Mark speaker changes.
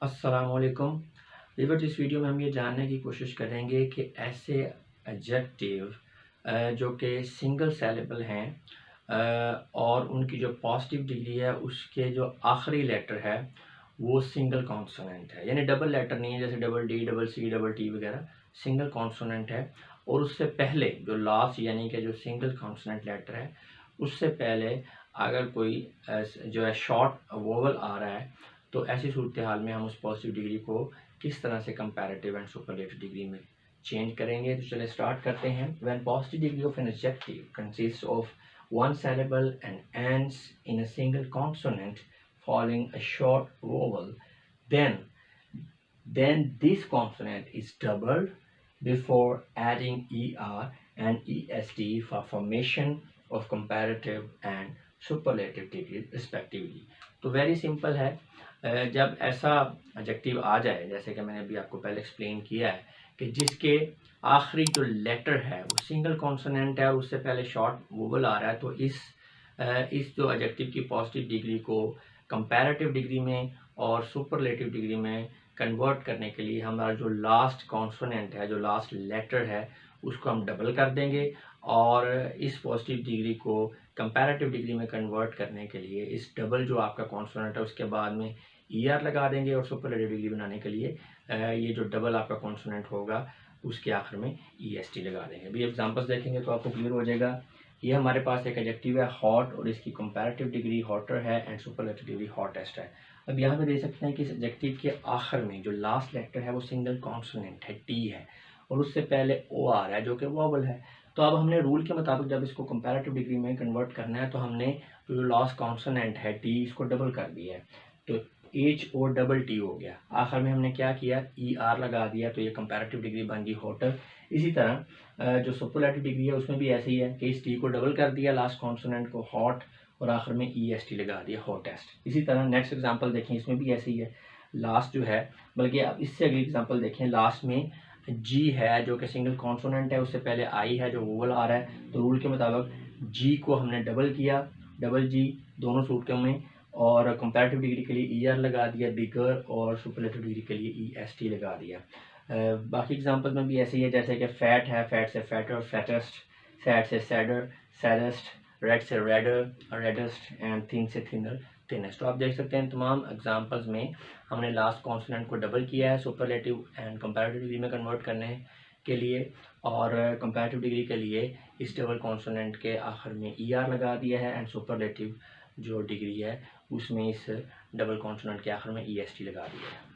Speaker 1: अस्सलामुअलैकुम वीवर्स। इस वीडियो में हम ये जानने की कोशिश करेंगे कि ऐसे एडजेक्टिव जो कि सिंगल सेलेबल हैं और उनकी जो पॉजिटिव डिग्री है उसके जो आखिरी लेटर है वो सिंगल कॉन्सोनेंट है, यानी डबल लेटर नहीं है जैसे double D, double C, double T वगैरह। सिंगल कॉन्सोनेंट है और उससे पहले जो लास्ट यानी कि जो सिंगल कॉन्सोनेंट लेटर है उससे पहले अगर कोई जो है शॉर्ट वोवल आ रहा है तो ऐसी सूरत हाल में हम उस पॉजिटिव डिग्री को किस तरह से कंपैरेटिव एंड सुपरलेटिव डिग्री में चेंज करेंगे। तो चलिए स्टार्ट करते हैं। When positive degree of an adjective consist of one syllable and ends in a single consonant following a short vowel, then this consonant is doubled before adding er and est for formation of comparative and superlative degree respectively। तो very simple है। जब ऐसा adjective आ जाए जैसे कि मैंने अभी आपको पहले एक्सप्लेन किया है कि जिसके आखिरी जो लेटर है वो सिंगल कॉन्सोनेंट है और उससे पहले शॉर्ट वोवल आ रहा है, तो इस जो एडजेक्टिव की पॉजिटिव डिग्री को कंपैरेटिव डिग्री में और सुपरलेटिव डिग्री में कन्वर्ट करने के लिए हमारा जो लास्ट कॉन्सोनेंट है, जो लास्ट लेटर है, उसको हम डबल कर देंगे और इस पॉजिटिव डिग्री को कंपैरेटिव डिग्री में कन्वर्ट करने के लिए इस डबल जो आपका कॉन्सोनेंट है उसके बाद में ER लगा देंगे और सुपरलेटिव डिग्री बनाने के लिए ये जो डबल आपका कॉन्सोनेंट होगा उसके आखिर में EST लगा देंगे। अभी एग्जांपल्स देखेंगे तो आपको क्लियर हो जाएगा। ये हमारे पास एक एडजेक्टिव है हॉट और इसकी कंपैरेटिव डिग्री हॉटर है एंड सुपरलेटिव डिग्री हॉटेस्ट है। अब यहाँ पे देख सकते हैं कि इस एडजेक्टिव के आखिर में जो लास्ट लेटर है वो सिंगल कॉन्सोनेंट है, टी है, और उससे पहले ओ आ रहा है जो कि वोवल है। तो अब हमने रूल के मुताबिक जब इसको कंपैरेटिव डिग्री में कन्वर्ट करना है तो हमने जो लास्ट कॉन्सोनेंट है टी, इसको डबल कर दिया है, तो एच ओ डबल टी हो गया। आखिर में हमने क्या किया, ER लगा दिया, तो ये कंपैरेटिव डिग्री बन गई हॉटर। इसी तरह जो सुपरलेटिव डिग्री है उसमें भी ऐसे ही है कि इस टी को डबल कर दिया, लास्ट कॉन्सोनेंट को हॉट, और आखिर में EST लगा दिया हॉटेस्ट। इसी तरह नेक्स्ट एग्जांपल देखें, इसमें भी ऐसे ही है। लास्ट जो है, बल्कि अब इससे अगली एग्जांपल देखें, लास्ट में जी है जो कि सिंगल कॉन्सोनेंट है, उससे पहले आई है जो वोवल आ रहा है, तो रूल के मुताबिक जी को हमने डबल किया, डबल जी दोनों सूरतों में, और कंपैरेटिव डिग्री के लिए ER लगा दिया बिगर और सुपरलेटिव डिग्री के लिए EST लगा दिया। बाकी एग्जांपल में भी ऐसे ही है, जैसे कि फैट है, फैट से फैटर, फैटेस्ट, सैड से सैडर, सैडेस्ट, रेड से रेडर, रेडेस्ट, एंड थिन से थिनर, थिनेस्ट। तो आप देख सकते हैं तमाम एग्जांपल्स में हमने लास्ट कॉन्सोनेंट को डबल किया है सुपरलेटिव एंड कंपैरेटिव डिग्री में कन्वर्ट करने के लिए, और कंपैरेटिव डिग्री के लिए इस डबल कॉन्सोनेंट के आखिर में ER लगा दिया है एंड सुपरलेटिव जो डिग्री है उसमें इस डबल कॉन्सोनेंट के आखिर में EST लगा दिया है।